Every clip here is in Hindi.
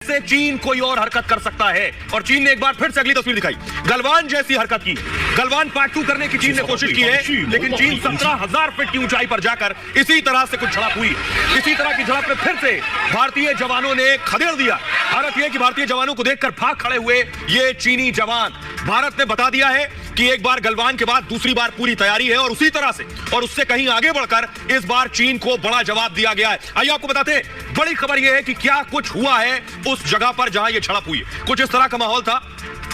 से चीन कोई और हरकत कर सकता है। और चीन ने एक बार फिर से अगली तस्वीर दिखाई, गलवान जैसी हरकत की। गलवान पार्ट 2 करने की चीन ने कोशिश की है, लेकिन चीन 17,000 फीट की ऊंचाई पर जाकर इसी तरह से कुछ झड़प हुई। इसी तरह की झड़प में फिर से भारतीय जवानों ने खदेड़ दिया। हालत यह कि भारतीय जवानों को देखकर भाग खड़े हुए ये चीनी जवान। भारत ने बता दिया है कि एक बार गलवान के बाद दूसरी बार पूरी तैयारी है और उसी तरह से और उससे कहीं आगे बढ़कर इस बार चीन को बड़ा जवाब दिया गया है। आइए आपको बताते हैं, बड़ी खबर यह है कि क्या कुछ हुआ है उस जगह पर जहां यह झड़प हुई है। कुछ इस तरह का माहौल था,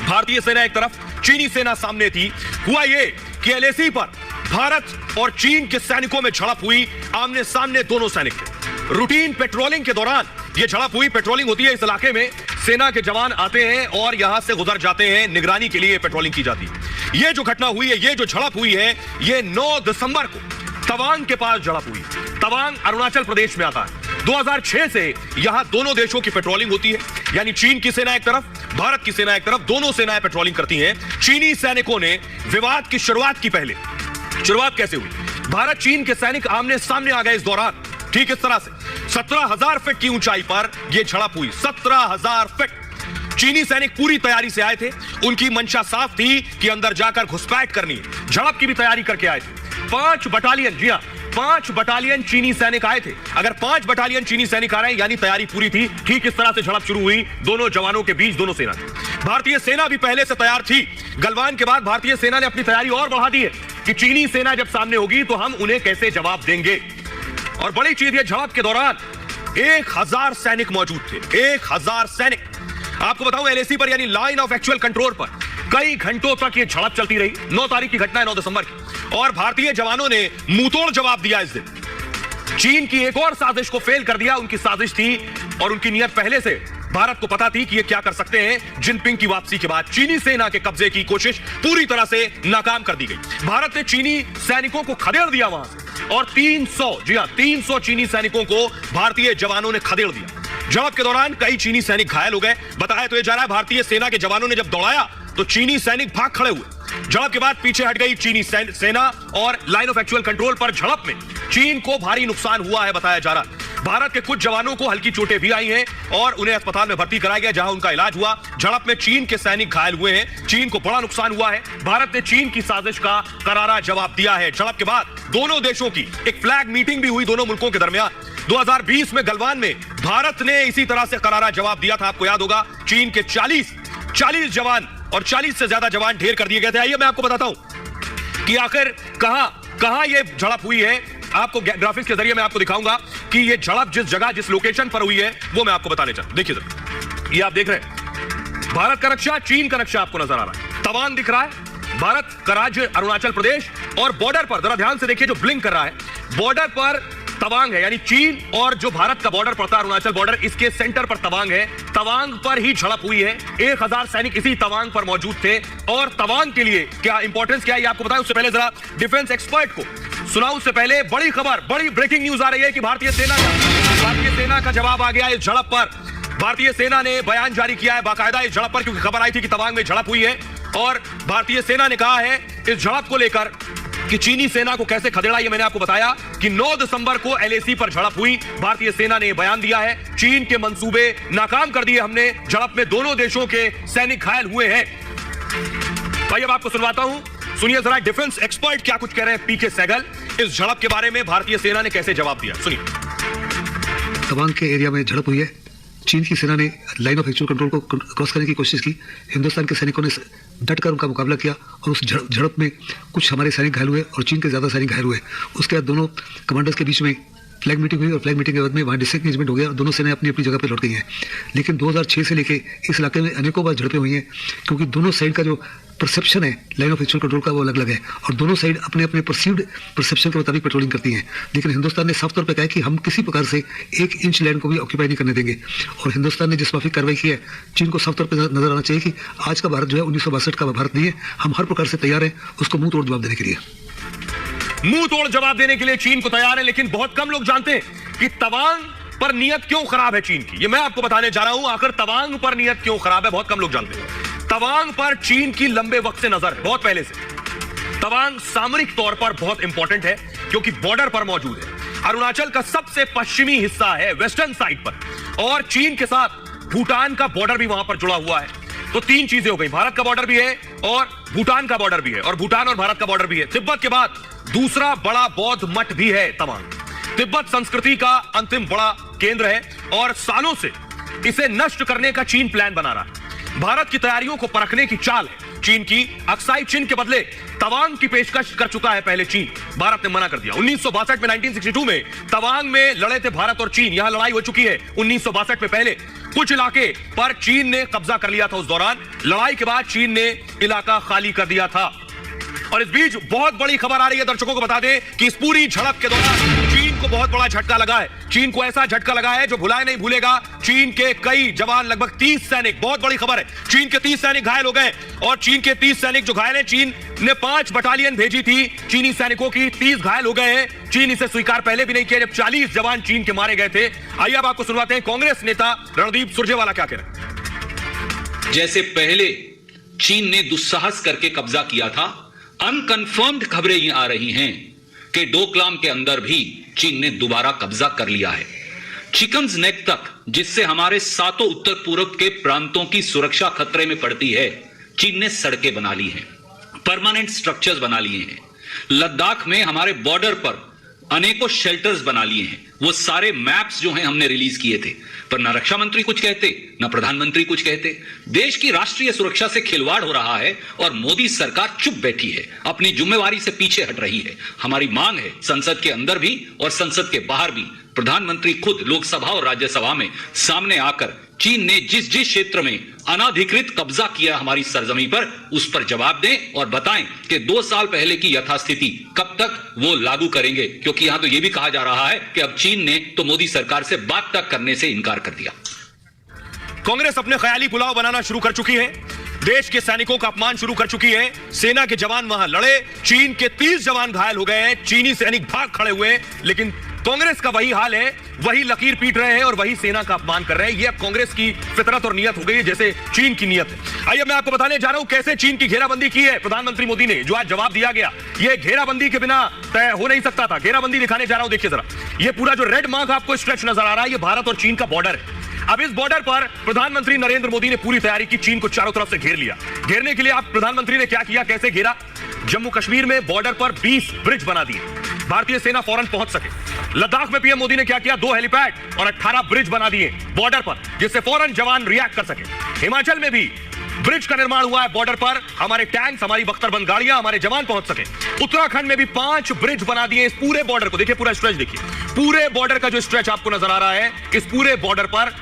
भारतीय सेना एक तरफ, चीनी सेना सामने थी। हुआ यह कि एलएसी पर भारत और चीन के सैनिकों में झड़प हुई। आमने सामने दोनों सैनिक थे। रूटीन पेट्रोलिंग के दौरान यह झड़प हुई। पेट्रोलिंग होती है इस इलाके में, सेना के जवान आते हैं और यहां से गुजर जाते हैं, निगरानी के लिए पेट्रोलिंग की जाती है। यह जो घटना हुई है, यह जो झड़प हुई है, यह 9 दिसंबर को तवांग के पास झड़प हुई। तवांग अरुणाचल प्रदेश में आता है। 2006 से यहां दोनों देशों की पेट्रोलिंग होती है, यानी चीन की सेना एक तरफ, भारत की सेना एक तरफ, दोनों सेनाएं पेट्रोलिंग करती हैं। चीनी सैनिकों ने विवाद की शुरुआत की। पहले शुरुआत कैसे हुई? भारत चीन के सैनिक आमने सामने आ गए इस दौरान, ठीक इस तरह से 17,000 फीट की ऊंचाई पर यह झड़प हुई। 17,000 फीट। चीनी सैनिक पूरी तैयारी से आए थे। उनकी मंशा साफ थी कि अंदर जाकर घुसपैठ करनी है। झड़प की भी तैयारी करके आए थे। 5 बटालियन, जी हां, 5 बटालियन चीनी सैनिक आए थे। अगर 5 बटालियन चीनी सैनिक आ रहे हैं यानी तैयारी पूरी थी। ठीक इस तरह से झड़प शुरू हुई दोनों जवानों के बीच, दोनों सेना की। भारतीय सेना भी पहले से तैयार थी। गलवान के बाद भारतीय सेना ने अपनी तैयारी और बढ़ा दी है कि चीनी सेना जब सामने होगी तो हम उन्हें कैसे जवाब देंगे। और बड़ी चीज, यह झड़प के दौरान 1000 सैनिक मौजूद थे। 1000 सैनिक। आपको बताऊं, एलएसी पर यानी लाइन ऑफ एक्चुअल कंट्रोल पर कई घंटों तक यह झड़प चलती रही। 9 तारीख की घटना है, 9 दिसंबर की। और भारतीय जवानों ने मुंहतोड़ जवाब दिया इस दिन। चीन की एक और साजिश को फेल कर दिया। उनकी साजिश थी और उनकी नीयत पहले से भारत को पता थी कि ये क्या कर सकते हैं। जिनपिंग की वापसी के बाद चीनी सेना के कब्जे की कोशिश पूरी तरह से नाकाम कर दी गई। भारत ने चीनी सैनिकों को खदेड़ दिया वहां से और 300, जी हां, 300 चीनी सैनिकों को भारतीय जवानों ने खदेड़ दिया। झड़प के दौरान कई चीनी सैनिक घायल हो गए। बताया तो ये जा रहा है, भारतीय सेना के जवानों ने जब दौड़ाया तो चीनी सैनिक भाग खड़े हुए। झड़प के बाद पीछे हट गई चीनी सेना और लाइन ऑफ एक्चुअल कंट्रोल पर झड़प में चीन को भारी नुकसान हुआ है, बताया जा रहा है। भारत के कुछ जवानों को हल्की चोटें भी आई हैं और उन्हें अस्पताल में भर्ती कराया गया, जहां उनका इलाज हुआ। झड़प में चीन के सैनिक घायल हुए हैं। चीन को बड़ा नुकसान हुआ है। भारत ने चीन की साजिश का करारा जवाब दिया है। झड़प के बाद दोनों देशों की एक फ्लैग मीटिंग भी हुई दोनों मुल्कों के दरमियान। 2020 में गलवान में भारत ने इसी तरह से करारा जवाब दिया था। आपको याद होगा, चीन के 40 जवान और 40 से ज्यादा जवान ढेर कर दिए गए थे। आइए मैं आपको बताता हूं कि आखिर कहां यह झड़प हुई है। आपको ग्राफिक्स के जरिए मैं आपको दिखाऊंगा कि यह झड़प जिस जगह, जिस लोकेशन पर हुई है, वो मैं आपको बताने चाहता हूं। देखिए जरा, ये आप देख रहे हैं भारत का नक्शा, चीन का नक्शा आपको नजर आ रहा है। तवांग दिख रहा है, भारत का राज्य अरुणाचल प्रदेश, और बॉर्डर पर जरा ध्यान से देखिए, जो ब्लिंक कर रहा है, बॉर्डर पर तवांग है, यानी चीन और जो भारत का बॉर्डर पड़ता है अरुणाचल बॉर्डर, इसके सेंटर पर तवांग है। तवांग पर ही झड़प हुई है। 1000 सैनिक इसी तवांग पर मौजूद थे। और तवांग के लिए क्या इंपॉर्टेंस क्या है ये आपको बताएं, उससे पहले जरा डिफेंस एक्सपर्ट को सुनाऊं। उससे पहले बड़ी खबर, बड़ी ब्रेकिंग न्यूज आ रही है कि भारतीय सेना का जवाब आ गया इस झड़प पर। भारतीय सेना ने बयान जारी किया है बाकायदा इस झड़प पर, क्योंकि खबर आई थी कि तवांग में झड़प हुई है। और भारतीय सेना ने कहा है इस झड़प को लेकर कि चीनी सेना को कैसे खदेड़ा। ये मैंने आपको बताया कि 9 दिसंबर को एलएसी पर झड़प हुई। भारतीय सेना ने बयान दिया है, चीन के मंसूबे नाकाम कर दिए हमने। झड़प में दोनों देशों के सैनिक घायल हुए हैं। भाई अब आपको सुनवाता हूं, सुनिए जरा डिफेंस एक्सपर्ट क्या कुछ कह रहे हैं। पीके सहगल, इस झड़प के बारे में भारतीय सेना ने कैसे जवाब दिया, सुनिए। तवांग के एरिया में झड़प हुई है। चीन की सेना ने लाइन ऑफ एक्चुअल कंट्रोल को क्रॉस करने की कोशिश की। हिंदुस्तान के सैनिकों ने डटकर उनका मुकाबला किया और उस झड़प में कुछ हमारे सैनिक घायल हुए और चीन के ज़्यादा सैनिक घायल हुए। उसके बाद दोनों कमांडर्स के बीच में फ्लैग मीटिंग हुई और फ्लैग मीटिंग के बाद में वहाँ डिसएंगेजमेंट हो गया और दोनों सेनाएं अपनी अपनी जगह पर लौट गई हैं। लेकिन 2006 से लेके इस इलाके में अनेकों बार झड़पें हुई हैं, क्योंकि दोनों साइड का जो परसेप्शन है लाइन ऑफ एक्चुअल कंट्रोल का, वो अलग अलग है और दोनों साइड अपने अपने परसीव्ड परसेप्शन के मुताबिक पेट्रोलिंग करती हैं। लेकिन हिंदुस्तान ने साफ तौर पर कहा है कि हम किसी प्रकार से 1 इंच लैंड को भी ऑक्यूपाई नहीं करने देंगे। और हिंदुस्तान ने जिस माफी कार्रवाई की है, चीन को साफ तौर पर नजर आना चाहिए कि आज का भारत जो है 1962 का भारत नहीं है। हम हर प्रकार से तैयार हैं उसको मुंह तोड़ जवाब देने के लिए। मुंह तोड़ जवाब देने के लिए चीन को तैयार है, लेकिन बहुत कम लोग जानते हैं कि तवांग पर नीयत क्यों खराब है चीन की। ये मैं आपको बताने जा रहा हूं, आखिर तवांग पर नीयत क्यों खराब है, बहुत कम लोग जानते हैं। तवांग पर चीन की लंबे वक्त से नजर है, बहुत पहले से। तवांग सामरिक तौर पर बहुत इंपॉर्टेंट है क्योंकि बॉर्डर पर मौजूद है। अरुणाचल का सबसे पश्चिमी हिस्सा है, वेस्टर्न साइड पर, और चीन के साथ भूटान का बॉर्डर भी वहां पर जुड़ा हुआ है। तो तीन चीजें हो गई, भारत का बॉर्डर भी है और भूटान का बॉर्डर भी है, और भूटान और भारत का बॉर्डर भी है। तिब्बत के बाद दूसरा बड़ा बौद्ध मठ भी है तवांग। तिब्बत संस्कृति का अंतिम बड़ा केंद्र है और सालों से इसे नष्ट करने का चीन प्लान बना रहा है। भारत की तैयारियों को परखने की चाल है चीन की। अक्साई चिन के बदले तवांग की पेशकश कर चुका है पहले चीन, भारत ने मना कर दिया। 1962 में 1962 में तवांग में लड़े थे भारत और चीन, यहां लड़ाई हो चुकी है 1962 में। पहले कुछ इलाके पर चीन ने कब्जा कर लिया था। उस दौरान लड़ाई के बाद चीन ने इलाका खाली कर दिया था। और इस बीच बहुत बड़ी खबर आ रही है, दर्शकों को बता दें कि इस पूरी झड़प के दौरान चीन को बहुत बड़ा झटका लगा है। चीन को ऐसा झटका लगा है जो भुलाए नहीं भूलेगा। चीन के कई जवान, लगभग 30 सैनिक, बहुत बड़ी खबर है, चीन के 30 सैनिक घायल हो गए। और चीन के 30 सैनिक जो घायल हैं, चीन ने 5 बटालियन भेजी थी चीनी सैनिकों की, 30 घायल हो गए हैं। चीन इसे स्वीकार पहले भी नहीं किया जब 40 जवान चीन के मारे गए थे। आइए अब आपको सुनवाते हैं कांग्रेस नेता रणदीप सुरजेवाला क्या कह रहे हैं। जैसे पहले चीन ने दुस्साहस करके कब्जा किया था, अनकंफर्म्ड खबरें ये आ रही हैं कि डोकलाम के अंदर भी चीन ने दोबारा कब्जा कर लिया है। चिकन्स नेक तक, जिससे हमारे सातों उत्तर पूर्व के प्रांतों की सुरक्षा खतरे में पड़ती है, चीन ने सड़कें बना ली हैं, परमानेंट स्ट्रक्चर्स बना लिए हैं। लद्दाख में हमारे बॉर्डर पर अनेकों शेल्टर्स बना लिए हैं। वो सारे मैप्स जो हैं हमने रिलीज किए थे, पर ना रक्षा मंत्री कुछ कहते, ना प्रधानमंत्री कुछ कहते। देश की राष्ट्रीय सुरक्षा से खिलवाड़ हो रहा है और मोदी सरकार चुप बैठी है, अपनी जिम्मेवारी से पीछे हट रही है। हमारी मांग है संसद के अंदर भी और संसद के बाहर भी प्रधानमंत्री खुद लोकसभा और राज्यसभा में सामने आकर चीन ने जिस जिस क्षेत्र में अनाधिकृत कब्जा किया हमारी सरजमी पर, उस पर जवाब दें और बताएं कि 2 साल पहले की यथास्थिति कब तक वो लागू करेंगे। क्योंकि यहां तो यह भी कहा जा रहा है कि अब चीन ने तो मोदी सरकार से बात तक करने से इनकार कर दिया। कांग्रेस अपने ख्याली पुलाव बनाना शुरू कर चुकी है, देश के सैनिकों का अपमान शुरू कर चुकी है। सेना के जवान वहां लड़े, चीन के 30 जवान घायल हो गए हैं, चीनी सैनिक भाग खड़े हुए, लेकिन कांग्रेस का वही हाल है, वही लकीर पीट रहे हैं और वही सेना का अपमान कर रहे हैं। यह कांग्रेस की फितरत और नियत हो गई है, जैसे चीन की नियत है। आइए मैं आपको बताने जा रहा हूं कैसे चीन की घेराबंदी की है प्रधानमंत्री मोदी ने, जो आज जवाब दिया गया। यह घेराबंदी के बिना तय हो नहीं सकता था। घेराबंदी दिखाने जा रहा हूं, देखिए जरा, यह पूरा जो रेड मार्क आपको स्ट्रेच नजर आ रहा है, यह भारत और चीन का बॉर्डर है। अब इस बॉर्डर पर प्रधानमंत्री नरेंद्र मोदी ने पूरी तैयारी की, चीन को चारों तरफ से घेर लिया। घेरने के लिए आप प्रधानमंत्री ने क्या किया, कैसे घेरा? जम्मू कश्मीर में बॉर्डर पर 20 ब्रिज बना दिए, भारतीय सेना फौरन पहुंच सके। लद्दाख में पीएम मोदी ने क्या किया, 2 हेलीपैड और 18 ब्रिज बना दिए बॉर्डर पर, जिससे फौरन जवान रिएक्ट कर सके। हिमाचल में भी ब्रिज का निर्माण हुआ है बॉर्डर पर, हमारे टैंक्स, हमारी बख्तरबंद गाड़ियां, हमारे जवान पहुंच सके। उत्तराखंड में भी 5 ब्रिज बना दिए इस पूरे बॉर्डर को। देखिए पूरा स्ट्रेच, देखिए पूरे बॉर्डर का जो स्ट्रेच आपको नजर आ रहा है, इस पूरे बॉर्डर पर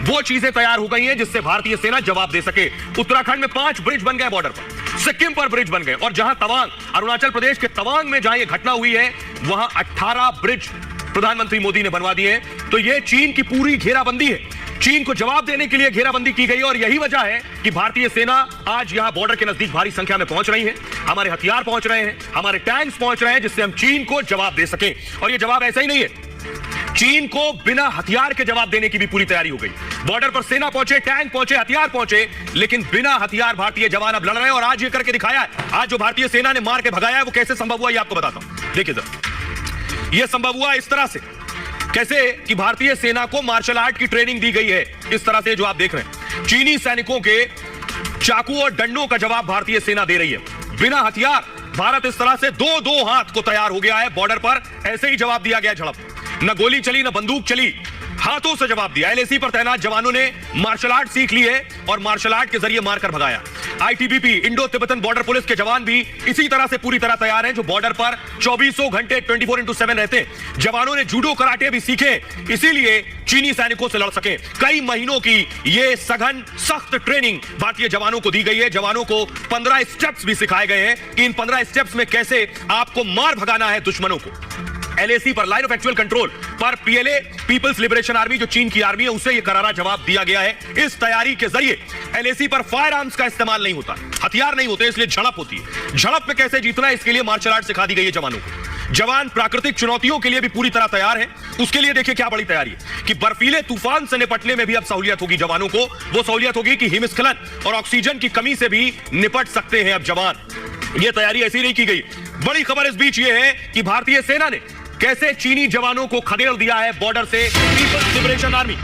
वो चीजें तैयार हो गई हैं जिससे भारतीय सेना जवाब दे सके। उत्तराखंड में 5 ब्रिज बन गए बॉर्डर पर, सिक्किम पर ब्रिज बन गए, और जहां तवांग, अरुणाचल प्रदेश के तवांग में जहां ये घटना हुई है, वहां 18 ब्रिज प्रधानमंत्री मोदी ने बनवा दिए। तो ये चीन की पूरी घेराबंदी है, चीन को जवाब देने के लिए घेराबंदी की गई। और यही वजह है कि भारतीय सेना आज यहां बॉर्डर के नजदीक भारी संख्या में पहुंच रही है, हमारे हथियार पहुंच रहे हैं, हमारे टैंक्स पहुंच रहे हैं, जिससे हम चीन को जवाब दे सकें। और ये जवाब ऐसा ही नहीं है, चीन को बिना हथियार के जवाब देने की भी पूरी तैयारी हो गई। बॉर्डर पर सेना पहुंचे, टैंक पहुंचे, हथियार पहुंचे, लेकिन बिना हथियार भारतीय जवान अब लड़ रहे हैं। और आज ये करके दिखाया है, आज जो भारतीय सेना ने मार के भगाया है, वो कैसे संभव हुआ ये आपको बताता हूं। देखिए जरा, ये संभव हुआ इस तरह से, कैसे कि भारतीय सेना को मार्शल आर्ट की ट्रेनिंग दी गई है। इस तरह से जो आप देख रहे हैं, चीनी सैनिकों के चाकू और डंडों का जवाब भारतीय सेना दे रही है बिना हथियार। भारत इस तरह से 2-2 हाथ को तैयार हो गया है बॉर्डर पर, ऐसे ही जवाब दिया गया झड़प। न गोली चली, न बंदूक चली, हाथों से जवाब दिया। एलएसी पर तैनात जवानों ने मार्शल आर्ट सीख ली है और मार्शल आर्ट के जरिए मारकर भगाया। ITBP, Indo Tibetan border police के जवान भी इसी तरह से पूरी तरह तैयार हैं, जो बॉर्डर पर 24 घंटे 24x7 रहते हैं। जवानों ने जूडो कराटे भी सीखे, इसीलिए चीनी सैनिकों से लड़ सके। कई महीनों की ये सघन सख्त ट्रेनिंग भारतीय जवानों को दी गई है। जवानों को 15 स्टेप्स भी सिखाए गए हैं कि इन 15 स्टेप्स में कैसे आपको मार भगाना है दुश्मनों को। एलएसी पर, लाइन ऑफ एक्चुअल कंट्रोल पर, पीएलए, पीपल्स लिबरेशन आर्मी, जो चीन की आर्मी है, उसे यह करारा जवाब दिया गया है। इस तैयारी के जरिए एलएसी पर फायर आर्म्स का इस्तेमाल नहीं होता, हथियार नहीं होते, इसलिए झड़प होती है। झड़प में कैसे जीतना है, इसके लिए मार्शल आर्ट सिखा दी गई है जवानों को। जवान प्राकृतिक चुनौतियों के लिए भी पूरी तरह तैयार है। उसके लिए देखिए क्या बड़ी तैयारी है कि बर्फीले तूफान से निपटने में भी अब सहूलियत होगी जवानों को। वो सहूलियत होगी कि हिमस्खलन और ऑक्सीजन की कमी से भी निपट सकते हैं अब जवान। ये तैयारी ऐसी नहीं की गई। बड़ी खबर इस बीच ये है कि भारतीय सेना ने कैसे चीनी जवानों को खदेड़ दिया है बॉर्डर से। पीपल्स लिबरेशन आर्मी,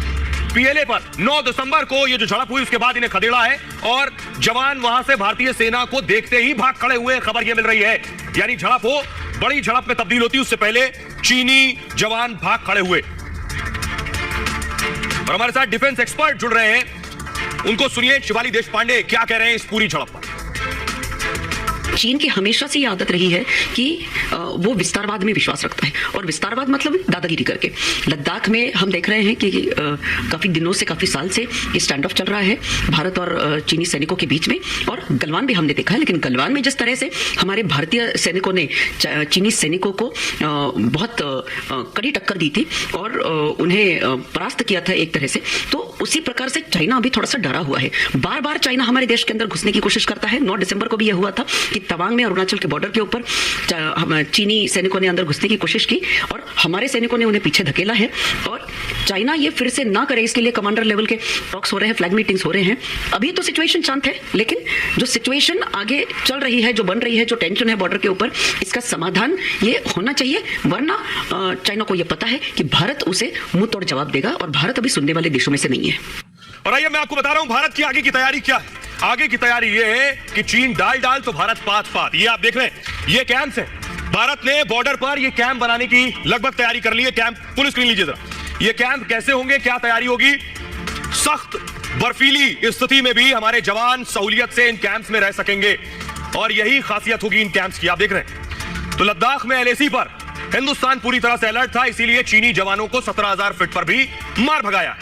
पीएलए पर 9 दिसंबर को ये जो झड़प हुई उसके बाद इन्हें खदेड़ा है और जवान वहां से भारतीय सेना को देखते ही भाग खड़े हुए, खबर ये मिल रही है। यानी झड़प हो, बड़ी झड़प में तब्दील होती, उससे पहले चीनी जवान भाग खड़े हुए। और हमारे साथ डिफेंस एक्सपर्ट जुड़ रहे हैं, उनको सुनिए शिवाली देशपांडे क्या कह रहे हैं इस पूरी झड़प पर। चीन की हमेशा से ये आदत रही है कि वो विस्तारवाद में विश्वास रखता है, और विस्तारवाद मतलब दादागिरी करके। लद्दाख में हम देख रहे हैं कि काफी दिनों से, काफी साल से ये स्टैंड ऑफ चल रहा है भारत और चीनी सैनिकों के बीच में, और गलवान भी हमने देखा है। लेकिन गलवान में जिस तरह से हमारे भारतीय सैनिकों ने चीनी सैनिकों को बहुत कड़ी टक्कर दी थी और उन्हें परास्त किया था एक तरह से, तो उसी प्रकार से चाइना अभी थोड़ा सा डरा हुआ है। बार बार चाइना हमारे देश के अंदर घुसने की कोशिश करता है। 9 दिसंबर को भी यह हुआ था कि तवांग में अरुणाचल के बॉर्डर के ऊपर चीनी सैनिकों ने अंदर घुसने की कोशिश की और हमारे सैनिकों ने उन्हें पीछे धकेला है। और चाइना ये फिर से ना करे इसके लिए कमांडर लेवल के टॉक्स हो रहे हैं, फ्लैग मीटिंग्स हो रहे हैं। अभी तो सिचुएशन शांत है, लेकिन जो सिचुएशन आगे चल रही है, जो बन रही है, जो टेंशन है बॉर्डर के ऊपर, इसका समाधान ये होना चाहिए, वरना चाइना को यह पता है कि भारत उसे मुंह तोड़ जवाब देगा, और भारत अभी सुनने वाले देशों में से नहीं है। और आइए मैं आपको बता रहा हूं भारत की आगे की तैयारी क्या है। आगे की तैयारी ये है कि चीन डाल तो भारत पात। ये आप देख रहे हैं, ये कैंप्स है। भारत ने बॉर्डर पर ये कैंप बनाने की लगभग तैयारी कर ली है। कैंप फुल स्क्रीन लीजिए जरा। ये कैंप कैसे होंगे, क्या तैयारी होगी। सख्त बर्फीली स्थिति में भी हमारे जवान सहूलियत से इन कैंप्स में रह सकेंगे, और यही खासियत होगी इन कैंप्स की। आप देख रहे हैं तो लद्दाख में एलएसी पर हिंदुस्तान पूरी तरह से अलर्ट था, इसीलिए चीनी जवानों को 17,000 फीट पर भी मार भगाया।